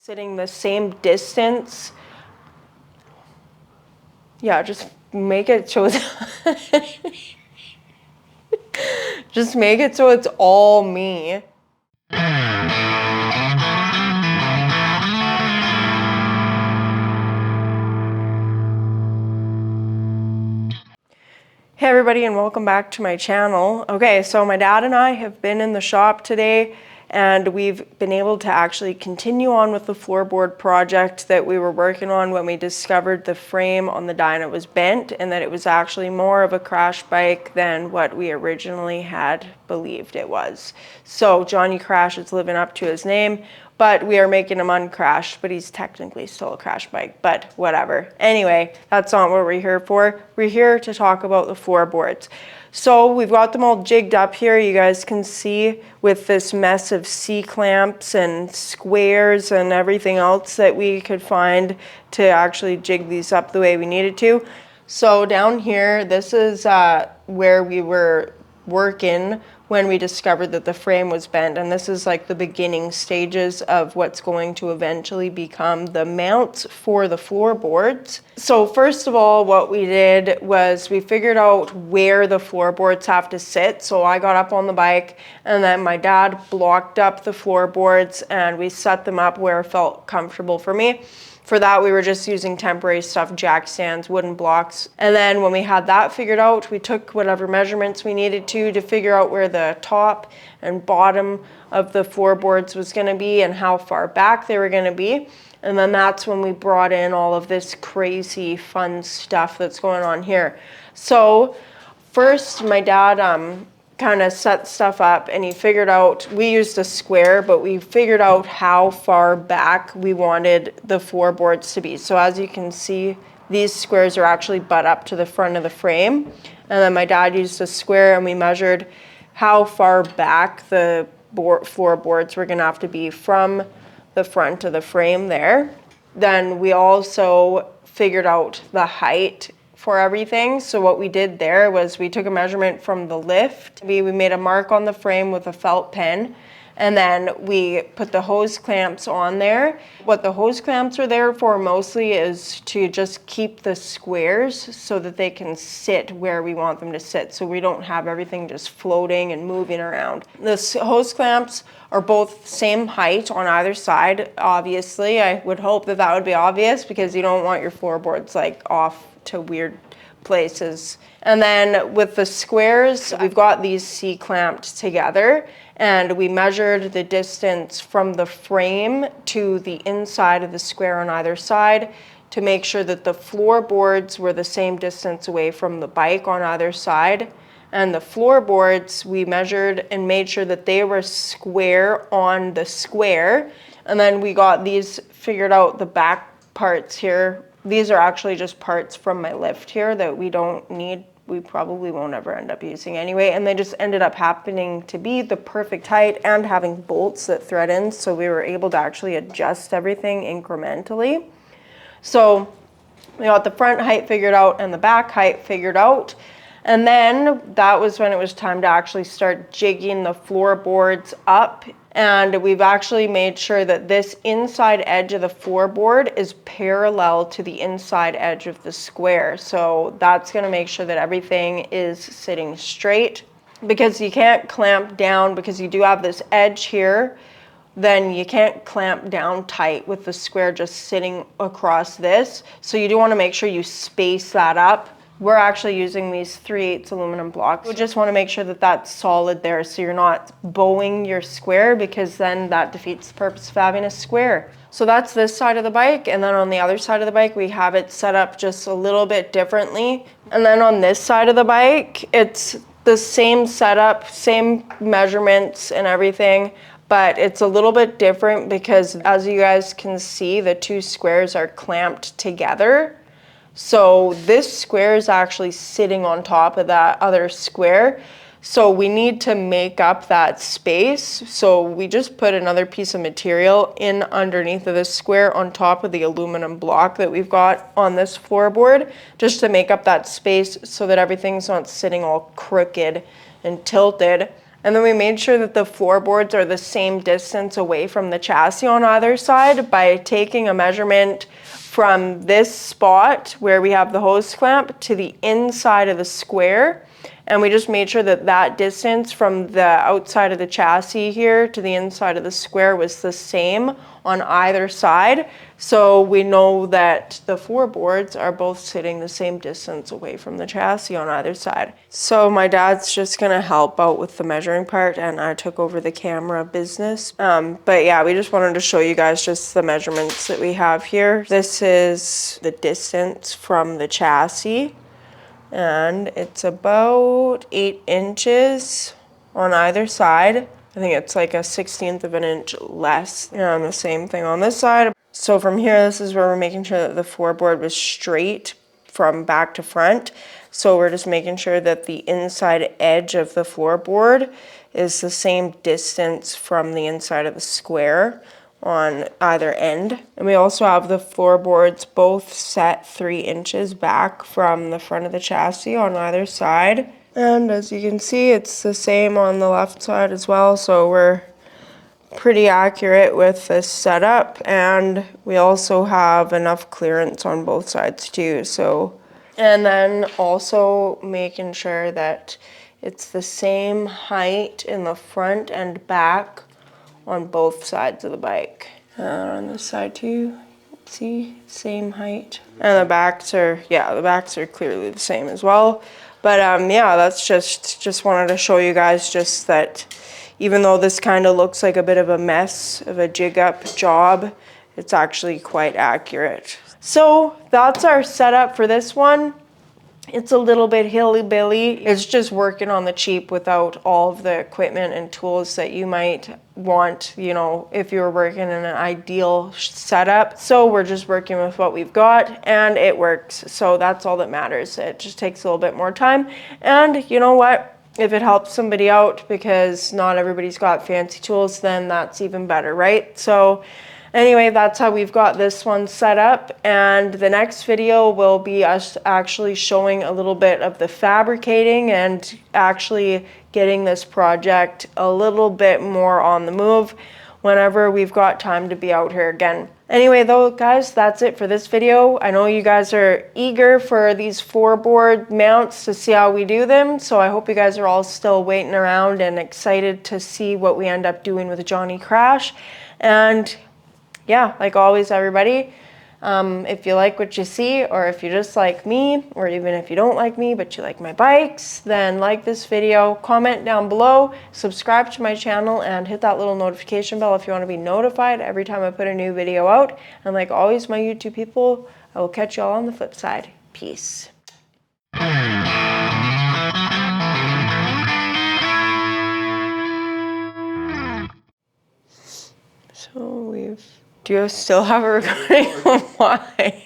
sitting the same distance. Yeah, just make it so it's just make it so it's all me. Hey everybody, and welcome back to my channel. Okay, so my dad and I have been in the shop today and we've been able to actually continue on with the floorboard project that we were working on when we discovered the frame on the Dyna was bent and that it was actually more of a crash bike than what we originally had believed it was. So Johnny Crash is living up to his name, but we are making him uncrashed, but he's technically still a crash bike, but whatever. Anyway, that's not what we're here for. We're here to talk about the floorboards. So we've got them all jigged up here. You guys can see with this mess of C-clamps and squares and everything else that we could find to actually jig these up the way we needed to. So down here, this is where we were working when we discovered that the frame was bent, and this is like the beginning stages of what's going to eventually become the mounts for the floorboards. So first of all, what we did was we figured out where the floorboards have to sit. So I got up on the bike and then my dad blocked up the floorboards and we set them up where it felt comfortable for me. For that, we were just using temporary stuff, jack stands, wooden blocks. And then when we had that figured out, we took whatever measurements we needed to figure out where the top and bottom of the floorboards was gonna be and how far back they were gonna be. And then that's when we brought in all of this crazy fun stuff that's going on here. So first, my dad kind of set stuff up and he figured out, we used a square, but we figured out how far back we wanted the floorboards to be. So as you can see, these squares are actually butt up to the front of the frame. And then my dad used a square and we measured how far back the floorboards were gonna have to be from the front of the frame there. Then we also figured out the height for everything. So what we did there was we took a measurement from the lift. We made a mark on the frame with a felt pen, and then we put the hose clamps on there. What the hose clamps are there for mostly is to just keep the squares so that they can sit where we want them to sit, so we don't have everything just floating and moving around. The hose clamps are both same height on either side. Obviously, I would hope that that would be obvious because you don't want your floorboards like off to weird places. And then with the squares, we've got these C-clamped together and we measured the distance from the frame to the inside of the square on either side to make sure that the floorboards were the same distance away from the bike on either side. And the floorboards, we measured and made sure that they were square on the square. And then we got these figured out, the back parts here. These are actually just parts from my lift here that we don't need. We probably won't ever end up using anyway. And they just ended up happening to be the perfect height and having bolts that thread in. So we were able to actually adjust everything incrementally. So we got the front height figured out and the back height figured out. And then that was when it was time to actually start jigging the floorboards up. And we've actually made sure that this inside edge of the floorboard is parallel to the inside edge of the square. So that's going to make sure that everything is sitting straight, because you can't clamp down, because you do have this edge here, then you can't clamp down tight with the square just sitting across this. So you do want to make sure you space that up. We're actually using these 3/8 aluminum blocks. We just want to make sure that that's solid there so you're not bowing your square, because then that defeats the purpose of having a square. So that's this side of the bike, and then on the other side of the bike we have it set up just a little bit differently. And then on this side of the bike it's the same setup, same measurements and everything, but it's a little bit different because as you guys can see, the two squares are clamped together. So this square is actually sitting on top of that other square. So we need to make up that space. So we just put another piece of material in underneath of this square on top of the aluminum block that we've got on this floorboard, just to make up that space so that everything's not sitting all crooked and tilted. And then we made sure that the floorboards are the same distance away from the chassis on either side by taking a measurement from this spot where we have the hose clamp to the inside of the square. And we just made sure that that distance from the outside of the chassis here to the inside of the square was the same on either side. So we know that the floorboards are both sitting the same distance away from the chassis on either side. So my dad's just gonna help out with the measuring part, and I took over the camera business. But yeah, we just wanted to show you guys just the measurements that we have here. This is the distance from the chassis, and it's about 8 inches on either side. I think it's like a 1/16 of an inch less. And the same thing on this side. So from here, this is where we're making sure that the floorboard was straight from back to front. So we're just making sure that the inside edge of the floorboard is the same distance from the inside of the square on either end. And we also have the floorboards both set 3 inches back from the front of the chassis on either side. And as you can see, it's the same on the left side as well. So we're pretty accurate with this setup, and we also have enough clearance on both sides too. So, and then also making sure that it's the same height in the front and back on both sides of the bike. On this side too, see, same height. And the backs are, yeah, the backs are clearly the same as well. But yeah, that's just wanted to show you guys just that even though this kind of looks like a bit of a mess of a jig up job, it's actually quite accurate. So that's our setup for this one. It's a little bit hilly-billy. It's just working on the cheap without all of the equipment and tools that you might want, you know, if you were working in an ideal setup. So we're just working with what we've got, and it works. So that's all that matters. It just takes a little bit more time. And you know what? If it helps somebody out, because not everybody's got fancy tools, then that's even better, right? So anyway, that's how we've got this one set up, and the next video will be us actually showing a little bit of the fabricating and actually getting this project a little bit more on the move whenever we've got time to be out here again. Anyway though, guys, that's it for this video. I know you guys are eager for these floorboard mounts to see how we do them, so I hope you guys are all still waiting around and excited to see what we end up doing with Johnny Crash. And yeah, like always, everybody, if you like what you see, or if you just like me, or even if you don't like me but you like my bikes, then like this video, comment down below, subscribe to my channel, and hit that little notification bell if you want to be notified every time I put a new video out. And like always, my YouTube people, I will catch you all on the flip side. Peace. So do you still have a recording of why?